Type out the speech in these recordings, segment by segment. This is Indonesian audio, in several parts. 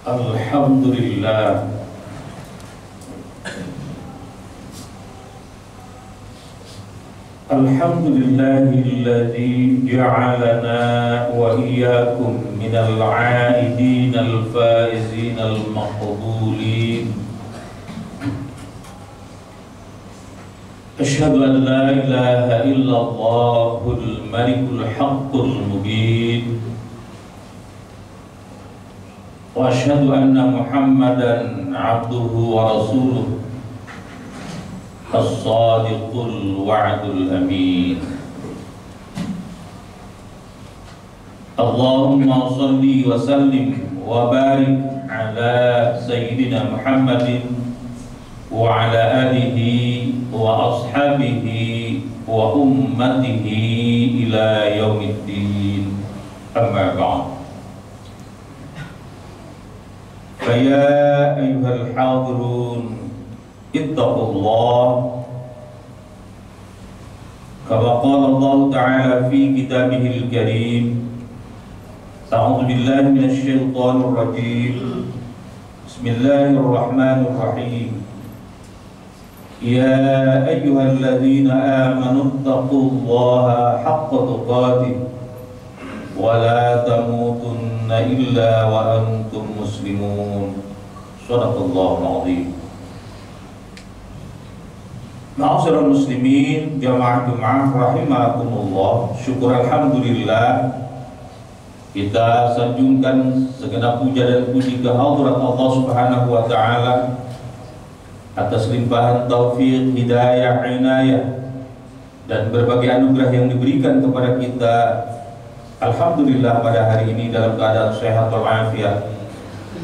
Alhamdulillah. Alhamdulillahilladzi ja'alana wa iyyakum minal 'aidin al-faizin al-maqbulin. Asyhadu an la ilaha illallahul malikul haqqul mubin. Wa asyhadu anna Muhammadan 'abduhu wa rasuluh as-sadiqul wa'dul amin. Allahumma shalli wa sallim wa barik ala sayyidina Muhammadin wa ala alihi wa ashabihi wa ummatihi ila yaumiddin. Amma ba'd. Faya ayyuhal hadirun ittaqullah kama qala Allah ta'ala fi kitabihil karim. A'udzu billahi minasy syaithanir rajim. Bismillahirrahmanirrahim. Ya ayyuhalladzina amanu ittaqullaha haqqa tuqatih wa la tamutunna illa wa antum muslimun. Shadaqallahul azim. Ma'asyiral muslimin, jamaah rahimakumullah. Syukur alhamdulillah, kita sanjungkan segenap puja dan puji kehadirat Allah Subhanahu wa taala atas limpahan taufik, hidayah, inayah dan berbagai anugerah yang diberikan kepada kita. Alhamdulillah pada hari ini dalam keadaan sehat walafiat,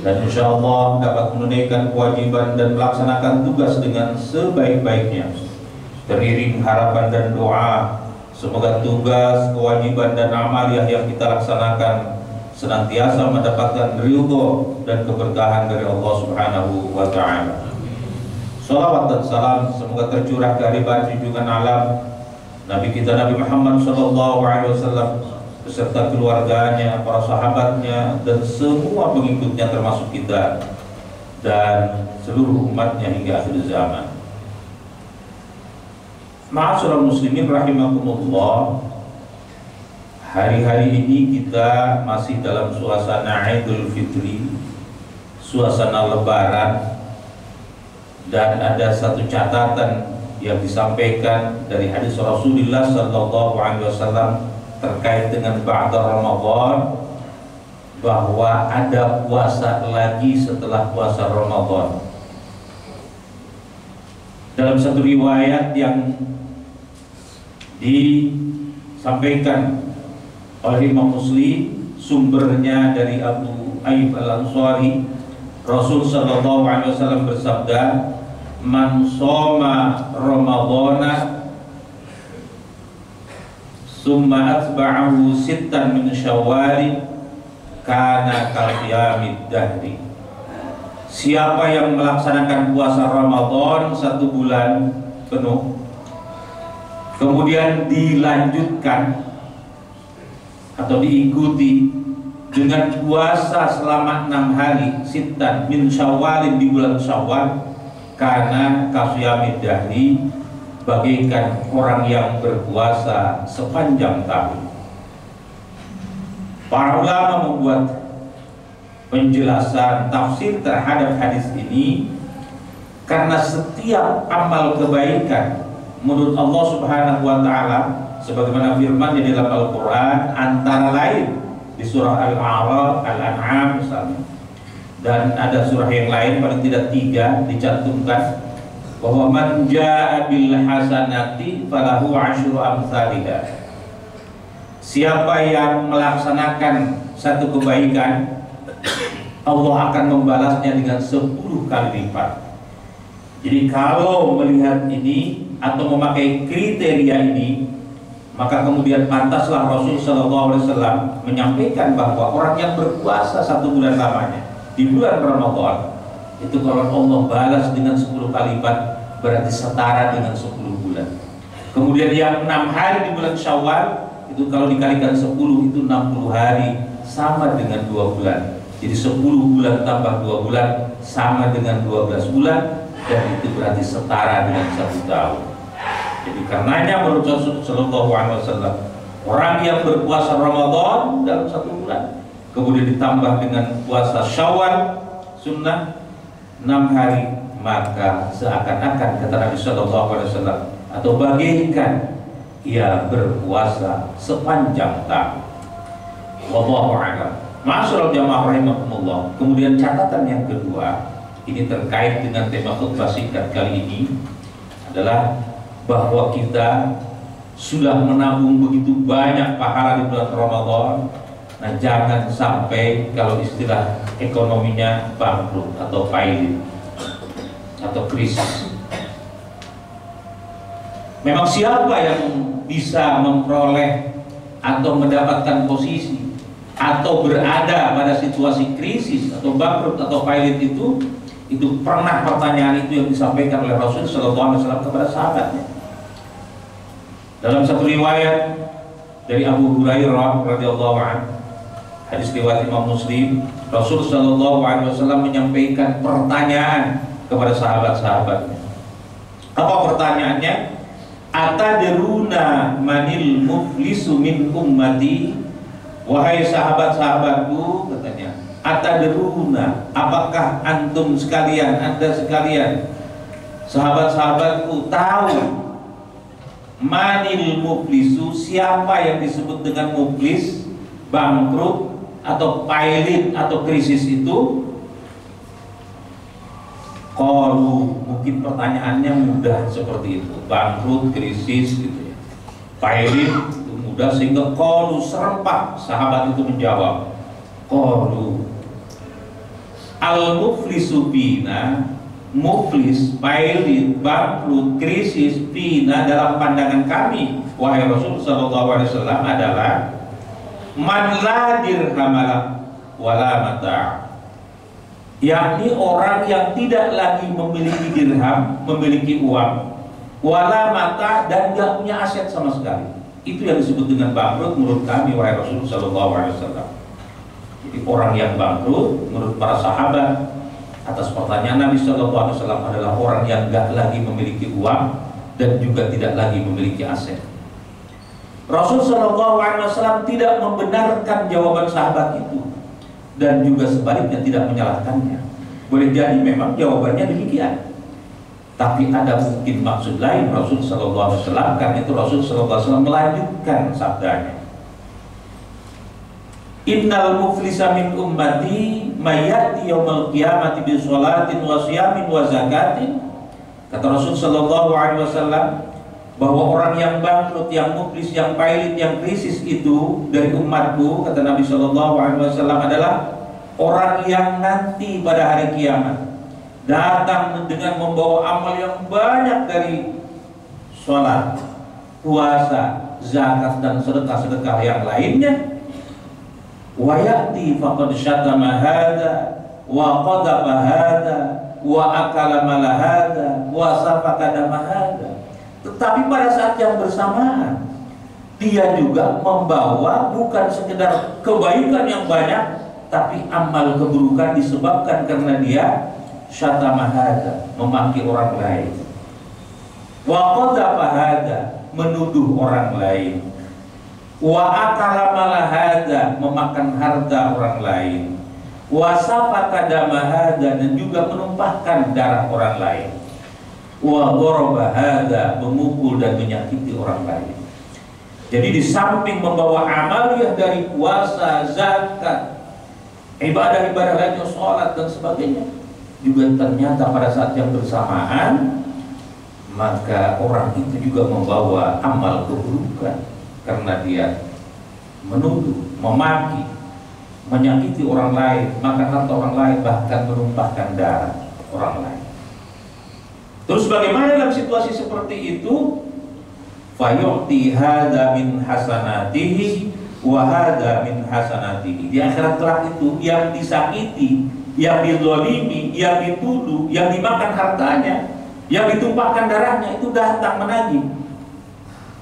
dan insyaallah dapat menunaikan kewajiban dan melaksanakan tugas dengan sebaik-baiknya. Teriring harapan dan doa, semoga tugas, kewajiban dan amaliyah yang kita laksanakan senantiasa mendapatkan ridho dan keberkahan dari Allah Subhanahu wa taala. Salawat dan salam semoga tercurah ke hadirat junjungan alam Nabi kita Nabi Muhammad sallallahu alaihi wasallam beserta keluarganya, para sahabatnya, dan semua pengikutnya termasuk kita dan seluruh umatnya hingga akhir zaman. Ma'asyiral muslimin rahimakumullah, hari-hari ini kita masih dalam suasana Idul Fitri, suasana Lebaran, dan ada satu catatan yang disampaikan dari hadis Rasulullah sallallahu alaihi wasallam terkait dengan ba'da Ramadan, bahwa ada puasa lagi setelah puasa Ramadan. Dalam satu riwayat yang disampaikan oleh Imam Muslim, sumbernya dari Abu Ayyub Al-Ansari, Rasul sallallahu alaihi wasallam bersabda, "Man shoma Ramadhana summa atba'ahu sittan min Syawal kana kaqiyamid dahri." Siapa yang melaksanakan puasa Ramadan 1 bulan penuh, kemudian dilanjutkan atau diikuti dengan puasa selama 6 hari, sittan min Syawal, di bulan Syawal, kana kaqiyamid dahri, bagaikan orang yang berpuasa sepanjang tahun. Para ulama membuat penjelasan tafsir terhadap hadis ini karena setiap amal kebaikan menurut Allah Subhanahu wa taala, sebagaimana firman di dalam Al-Qur'an, antara lain di surah Al-A'raf, Al-An'am misalnya, dan ada surah yang lain paling tidak 3 dicantumkan bahwa man jaa bil hasanati falahu asyru amsalha. Siapa yang melaksanakan satu kebaikan, Allah akan membalasnya dengan 10 kali lipat. Jadi kalau melihat ini atau memakai kriteria ini, maka kemudian pantaslah Rasul sallallahu alaihi wasallam menyampaikan bahwa orang yang berpuasa 1 bulan lamanya di bulan Ramadan itu kalau Allah balas dengan 10 kali lipat, berarti setara dengan 10 bulan. Kemudian yang 6 hari di bulan Syawal itu kalau dikalikan 10 itu 60 hari, sama dengan 2 bulan. Jadi 10 bulan tambah 2 bulan sama dengan 12 bulan, dan itu berarti setara dengan 1 tahun. Jadi karenanya menurut Rasul Shallallahu Alaihi Wasallam, orang yang berpuasa Ramadan dalam 1 bulan, kemudian ditambah dengan puasa Syawal sunnah 6 hari, maka seakan-akan kata Nabi Shallallahu Alaihi Wasallam, atau bagaikan ia berpuasa sepanjang tahun. Wallahu a'lam. Ma'asyiral jamaah rahimakumullah. Kemudian catatan yang kedua, ini terkait dengan tema khutbah singkat kali ini, adalah bahwa kita sudah menabung begitu banyak pahala di bulan Ramadan. Nah, jangan sampai, kalau istilah ekonominya, bangkrut atau pailit atau krisis. Memang siapa yang bisa memperoleh atau mendapatkan posisi atau berada pada situasi krisis atau bangkrut atau pailit itu pernah pertanyaan itu yang disampaikan oleh Rasul Sallallahu Alaihi Wasallam kepada sahabatnya. Dalam satu riwayat dari Abu Hurairah radhiyallahu anhu, hadis riwayat Imam Muslim, Rasul Sallallahu Alaihi Wasallam menyampaikan pertanyaan kepada sahabat-sahabatnya. Apa pertanyaannya? Atadruna manil muflisu min ummati? Wahai sahabat-sahabatku, katanya, atadruna, apakah antum sekalian, anda sekalian, sahabat-sahabatku, tahu manil muflisu, siapa yang disebut dengan muflis, bangkrut atau pailit atau krisis itu? Qalu, mungkin pertanyaannya mudah seperti itu, bangkrut, krisis gitu ya, pailit itu mudah, sehingga qalu, serempak sahabat itu menjawab, qalu al muflisu bina, muflis, pailit, bangkrut, krisis, bina, dalam pandangan kami wahai Rasul Sallallahu Alaihi Wasallam adalah man la dirhamalah wala mata', yakni orang yang tidak lagi memiliki dirham, memiliki uang, wala mata, dan tidak punya aset sama sekali. Itu yang disebut dengan bangkrut menurut kami wahai Rasul Sallallahu Alaihi Wasallam. Jadi orang yang bangkrut menurut para sahabat atas pertanyaan Nabi Sallallahu Alaihi Wasallam adalah orang yang tidak lagi memiliki uang dan juga tidak lagi memiliki aset. Rasul Sallallahu Alaihi Wasallam tidak membenarkan jawaban sahabat itu, dan juga sebaliknya tidak menyalahkannya. Boleh jadi memang jawabannya demikian, tapi ada mungkin maksud lain Rasul Sallallahu Alaihi Wasallam. Karena itu Rasul Sallallahu Alaihi Wasallam melanjutkan sabdanya, innal muflisa min ummati mayati yaumal qiyamati bi sholatin wa siyamin wa zakatin. Kata Rasul Sallallahu Alaihi Wasallam bahwa orang yang bangkrut, yang muflis, yang pailit, yang krisis itu dari umatku, kata Nabi Sallallahu Alaihi Wasallam, adalah orang yang nanti pada hari kiamat datang dengan membawa amal yang banyak dari sholat, puasa, zakat, dan sedekah-sedekah yang lainnya. Wa ya'ti faqad syatama hadza wa qadhafa hadza wa akala mala hadza wa safaka dama hadza. Tetapi pada saat yang bersamaan dia juga membawa bukan sekedar kebaikan yang banyak, tapi amal keburukan disebabkan karena dia syatama hadza, memaki orang lain, wa qadhafa hadza, menuduh orang lain, wa akala mala hadza, memakan harta orang lain, wa safaka dama hadza, dan juga menumpahkan darah orang lain, wa daraba hadza, memukul dan menyakiti orang lain. Jadi di samping membawa amaliyah dari puasa, zakat, ibadah-ibadah lainnya, sholat dan sebagainya, juga ternyata pada saat yang bersamaan maka orang itu juga membawa amal keburukan karena dia menuduh, memaki, menyakiti orang lain, makan harta orang lain, bahkan menumpahkan darah orang lain. Terus bagaimana dalam situasi seperti itu? Fayu'ti hadza min hasanatihi wa hadza min hasanatihi. Di akhirat kelak itu yang disakiti, yang dizalimi, yang dituduh, yang dimakan hartanya, yang ditumpahkan darahnya, itu datang menagih.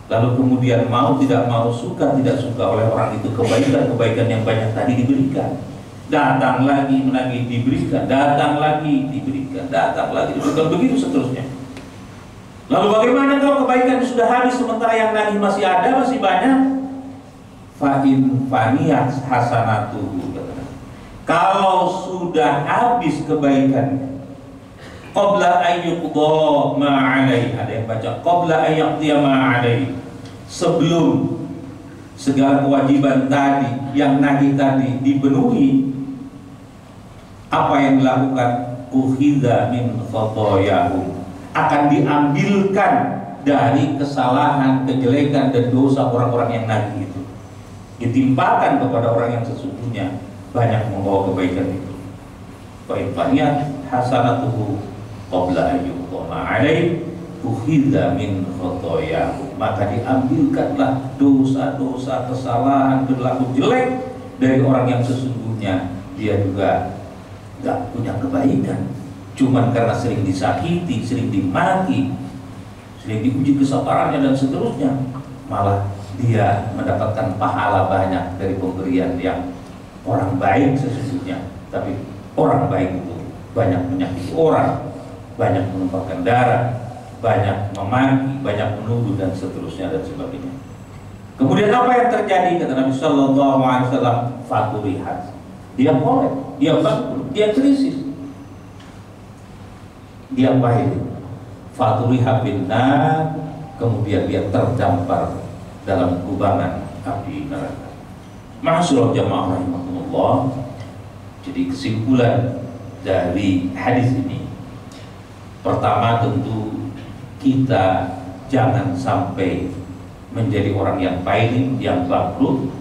Lalu kemudian mau tidak mau, suka tidak suka oleh orang itu, kebaikan-kebaikan yang banyak tadi diberikan. datang lagi menagih diberikan, datang lagi diberikan, datang lagi diberikan, begitu seterusnya. Lalu bagaimana kalau kebaikan sudah habis sementara yang nagih masih ada, masih banyak? Fa'in faniyat hasanatuhu, kalau sudah habis kebaikannya, qabla ayyuqda ma'alai, ada yang baca qabla ayyuqda ma'alai, sebelum segala kewajiban tadi yang nagih tadi dipenuhi, apa yang dilakukan? Ukhidha min khotoyahum, akan diambilkan dari kesalahan, kejelekan dan dosa orang-orang yang nagih itu, ditimpakan kepada orang yang sesungguhnya banyak membawa kebaikan itu. Fa'in faniyat hasanatuhu qabla ayyuqda ma'alai ukhidha min khotoyahum, maka diambilkanlah dosa-dosa, kesalahan, perilaku jelek dari orang yang sesungguhnya dia juga gak punya kebaikan, cuman karena sering disakiti, sering dimaki, sering diuji kesabarannya dan seterusnya, malah dia mendapatkan pahala banyak dari pemberian yang orang baik sesungguhnya. Tapi orang baik itu banyak menyakiti orang, banyak menumpahkan darah, banyak memaki, banyak menuduh dan seterusnya dan sebagainya. Kemudian apa yang terjadi? Kata Nabi Sallallahu Alaihi Wasallam, faturihat, dia kolek, dia bangkrut, dia krisis, dia pahit. Faturihat binnar, kemudian dia terdampar dalam kubangan api neraka. Ma'asyiral jamaah rahimakumullah. Jadi kesimpulan dari hadis ini, pertama tentu kita jangan sampai menjadi orang yang pailing, yang bangkrut,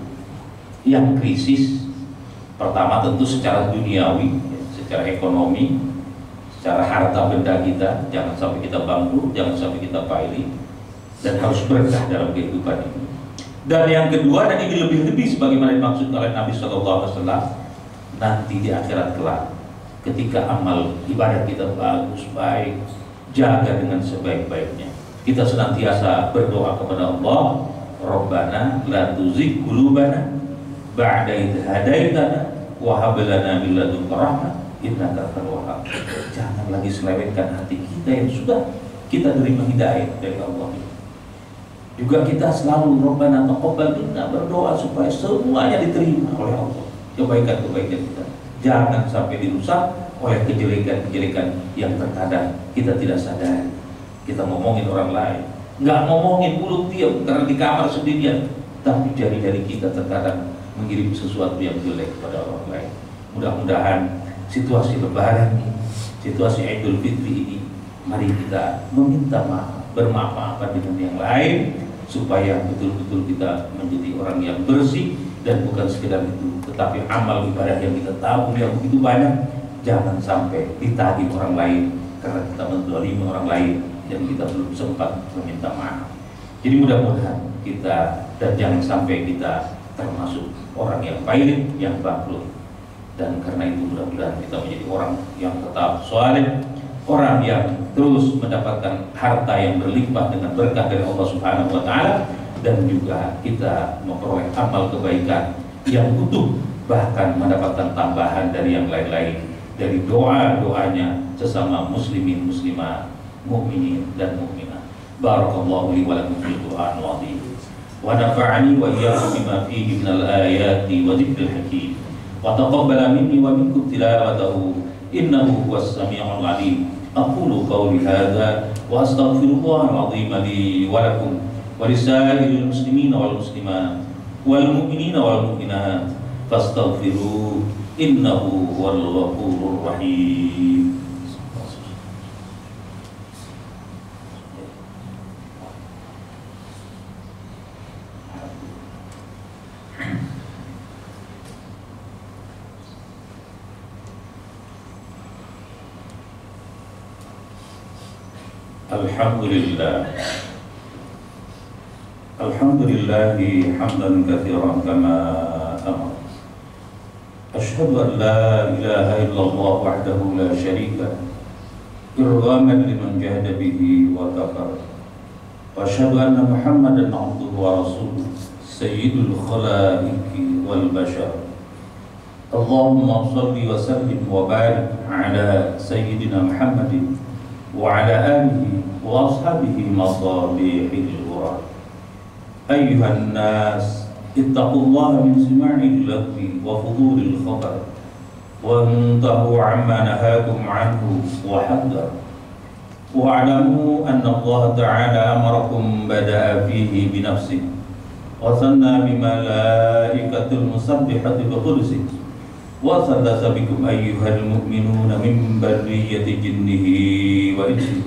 yang krisis. Pertama tentu secara duniawi, secara ekonomi, secara harta benda kita, jangan sampai kita bangkrut, jangan sampai kita pailing, dan harus berkah dalam kehidupan ini. Dan yang kedua, dan ini lebih-lebih sebagaimana dimaksud oleh Nabi SAW, nanti di akhirat kelak, ketika amal ibadah kita bagus, baik, jaga dengan sebaik-baiknya, kita senantiasa berdoa kepada Allah, Rabbana la tuzigh qulubana ba'da idh hadaitana wa hab lana min ladunka rahmah innaka antal wahhab. Jangan lagi selewengkan hati kita yang sudah kita terima hidayah dari Allah. Juga kita selalu Rabbana taqabbal minna, berdoa supaya semuanya diterima oleh Allah, kebaikan-kebaikan kita. Jangan sampai dirusak oleh kejelekan-kejelekan yang terkadang kita tidak sadari. Kita ngomongin orang lain, nggak ngomongin, mulut diam karena di kamar sendirian, tapi jari-jari kita terkadang mengirim sesuatu yang jelek kepada orang lain. Mudah-mudahan situasi Lebaran ini, situasi Idul Fitri ini, mari kita meminta maaf, bermaaf-maafan dengan yang lain, supaya betul-betul kita menjadi orang yang bersih. Dan bukan sekedar itu, tetapi amal ibadah yang kita tahu yang begitu banyak, jangan sampai ditagih orang lain karena kita menzalimi orang lain dan kita belum sempat meminta maaf. Jadi mudah-mudahan kita, dan jangan sampai kita termasuk orang yang pailing, yang bangkrut. Dan karena itu mudah-mudahan kita menjadi orang yang tetap saleh, orang yang terus mendapatkan harta yang berlimpah dengan berkah dari Allah Subhanahu wa Ta'ala, dan juga kita memperoleh amal kebaikan yang utuh, bahkan mendapatkan tambahan dari yang lain-lain, dari doa-doanya sesama muslimin, muslimah, mukminin dan mukminah. Barakallahu li wa lakum fil Qur'an wa adhim wa nafa'ani wa iyyakum bima fihi minal ayati wa dzikril hakim wa taqabbala minni wa minkum tilawatahu innahu huwas sami'ul 'alim. Aqulu qawli hadza wa astaghfirullahal 'azim li wa lakum wa lisairil muslimina wal muslimat wal mu'minina wal mu'minat fastaghfiruhu innahu huwal ghafurur rahim. Alhamdulillah, alhamdulillahi hamdan katsiran kama amar. Asyhadu an la ilaha illallah wahdahu la syarika irghaman liman jahada bihi wa kafar. Wa asyhadu anna Muhammadan abduhu wa rasuluh sayyidul khalaiqi wal bashar Allahumma salli wa sallim wa barik ala Sayyidina Muhammadin wa ala alihi wa ashabihi masabihil ghurab. Ayyuhan nas, ittaqullaha min sima'il lagwi wa fudulil khabar wa antahu amma nahakum anhu wa haddar. Wa'alamu anna Allah ta'ala amarakum bada'a fihi binafsihi wa sanna bimalaikatil musabbihati biqudsihi wa sallasa bikum ayyuhal mu'minuna min barriyati jinnihi wa insihi.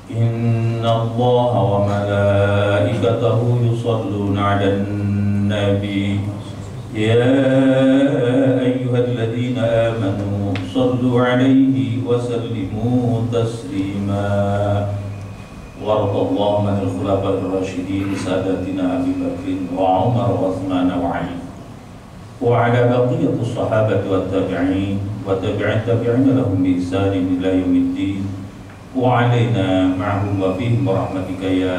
Inna Allaha wa malaikatahu yusalluna 'alan nabi ya ayyuhalladzina amanu sallu 'alaihi wa sallimu taslima. Waradallahu anil khulafa'ir rasyidin sadatina Abi Bakr wa Umar wa Utsman wa Ali wa ala baqiyatus sahabati wat tabi'in wa tabi'in tabi'in lahum bi ihsan ila yaumiddin wa alaina ma'hum wa fihim rahmatika ya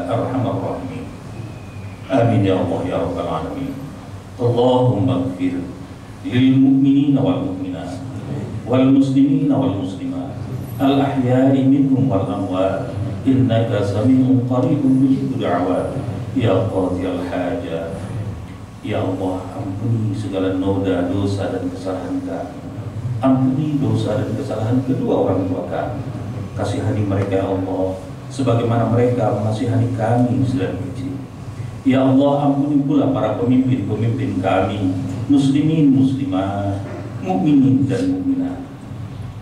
arhamar rahimin. Amin ya Allah ya rabbal alamin. Allahumma ighfir lil mu'minina wal mu'minat wal muslimina wal muslimat al ahya'i minhum wal amwat innaka sami'un qaribun mujibud da'wat ya qadhiyal hajat. Ya Allah, ampuni segala noda, dosa dan kesalahan kami. Ampuni dosa dan kesalahan kedua orang tua kami. Kasihani mereka ya Allah, sebagaimana mereka mengasihani kami sedang kecil. Ya Allah, ampuni pula para pemimpin-pemimpin kami, muslimin, muslimat, mukminin dan mukminat.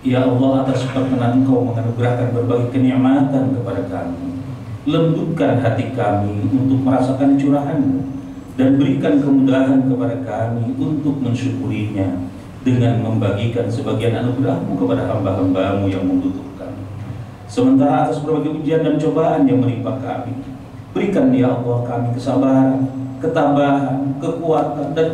Ya Allah, atas perkenan Engkau menganugerahkan berbagai kenikmatan kepada kami. Lembutkan hati kami untuk merasakan curahan-Mu dan berikan kemudahan kepada kami untuk mensyukurinya dengan membagikan sebagian anugerah-Mu kepada hamba-hamba-Mu yang membutuhkan. Sementara atas berbagai ujian dan cobaan yang menimpa kami, berikan ya Allah kami kesabaran, ketabahan, kekuatan dan